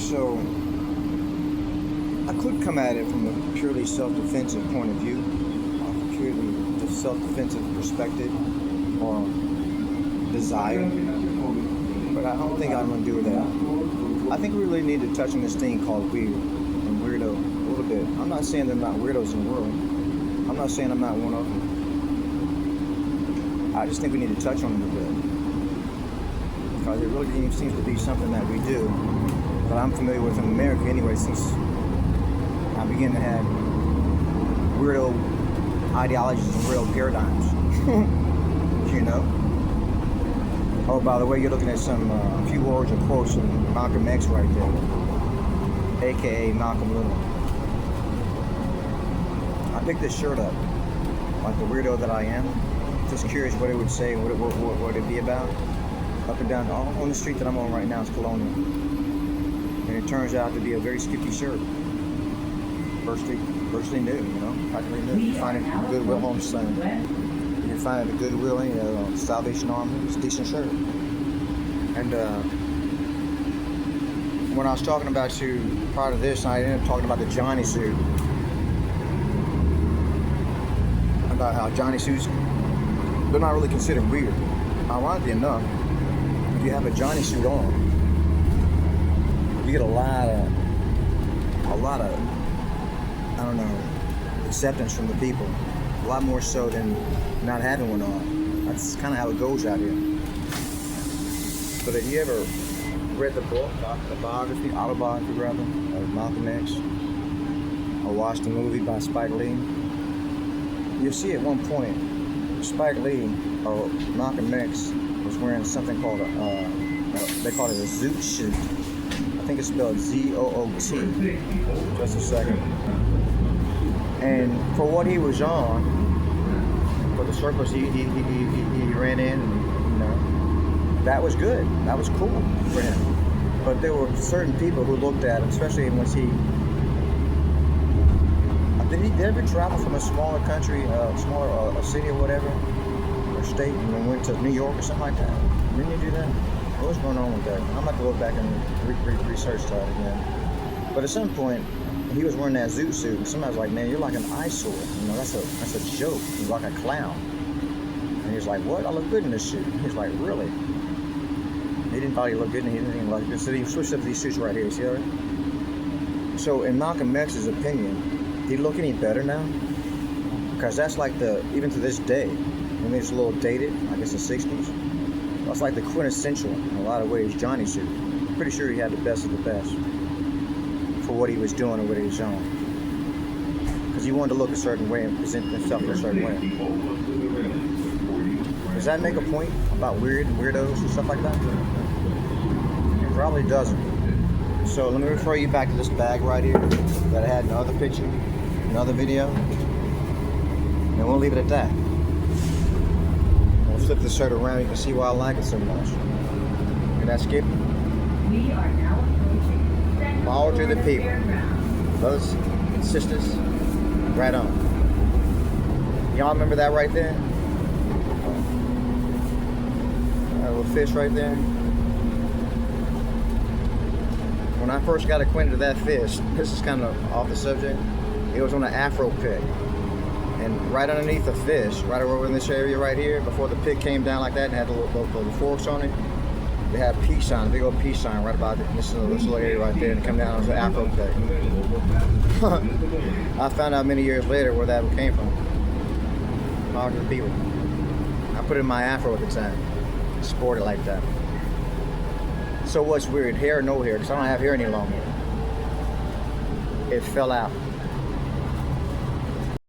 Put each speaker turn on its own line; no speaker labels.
So, I could come at it from a purely self-defensive point of view, purely the self-defensive perspective or desire, but I don't think I'm going to do that. I think we really need to touch on this thing called weird and weirdo a little bit. I'm not saying there are not weirdos in the world. I'm not saying I'm not one of them. I just think we need to touch on it a bit. Because it really seems to be something that we do, that I'm familiar with in America anyway, since I began to have weirdo ideologies and weirdo paradigms. You know? Oh, by the way, you're looking at some few words or quotes from Malcolm X right there, aka Malcolm Little. I picked this shirt up, like the weirdo that I am. Just curious what it would say, what it'd be about. Up and down, on the street that I'm on right now is Colonial. And it turns out to be a very skimpy shirt. Virtually new, you know, practically new. You find it at Goodwill Home Center. You can find it at Goodwill, Salvation Army. It's a decent shirt. And when I was talking about you prior to this, I ended up talking about the Johnny suit. About how Johnny suits, they're not really considered weird. Ironically enough, if you have a Johnny suit on, you get a lot of, I don't know, acceptance from the people. A lot more so than not having one on. That's kind of how it goes out here. But have you ever read the book, the autobiography rather, of Malcolm X, or watched the movie by Spike Lee? You'll see at one point, Spike Lee, or Malcolm X, was wearing something called they call it a zoot suit. I think it's spelled Z-O-O-T. Just a second. And for what he was on, for the surplus he ran in, and, you know, that was good. That was cool for him. But there were certain people who looked at him, especially once he. Did he ever travel from a smaller country, a city or whatever, or state, and then went to New York or something like that? Didn't you do that? What was going on with that? I'm about to look back and research that again. But at some point, he was wearing that zoot suit, and somebody was like, "Man, you're like an eyesore. You know, that's a joke. You're like a clown." And he was like, "What? I look good in this suit." He was like, "Really?" He didn't thought he looked good, and he didn't even like it. So he switched up to these suits right here. See that? So in Malcolm X's opinion, did he look any better now? Because that's like even to this day, I mean, it's a little dated, I guess the 60s. That's like the quintessential, in a lot of ways, Johnny suit. I'm pretty sure he had the best of the best for what he was doing and what he was on. Because he wanted to look a certain way and present himself in a certain way. Does that make a point about weirdos and stuff like that? It probably doesn't. So let me refer you back to this bag right here that I had in another picture, another video, and we'll leave it at that. We'll flip the shirt around, you can see why I like it so much. And that's Skip.
We are now approaching
Power to the people. Brothers and sisters, right on. Y'all remember that right there? That little fish right there. When I first got acquainted with that fish, this is kind of off the subject, it was on an Afro pick. And right underneath the fish, right over in this area right here, before the pick came down like that and had the little forks on it, they had a peace sign, a big old peace sign right about this little area right there, and come down as an Afro pick. I found out many years later where that came from. Power to the people. I put it in my Afro at the time. Sported like that. So what's weird, hair or no hair, because I don't have hair any longer. It fell out.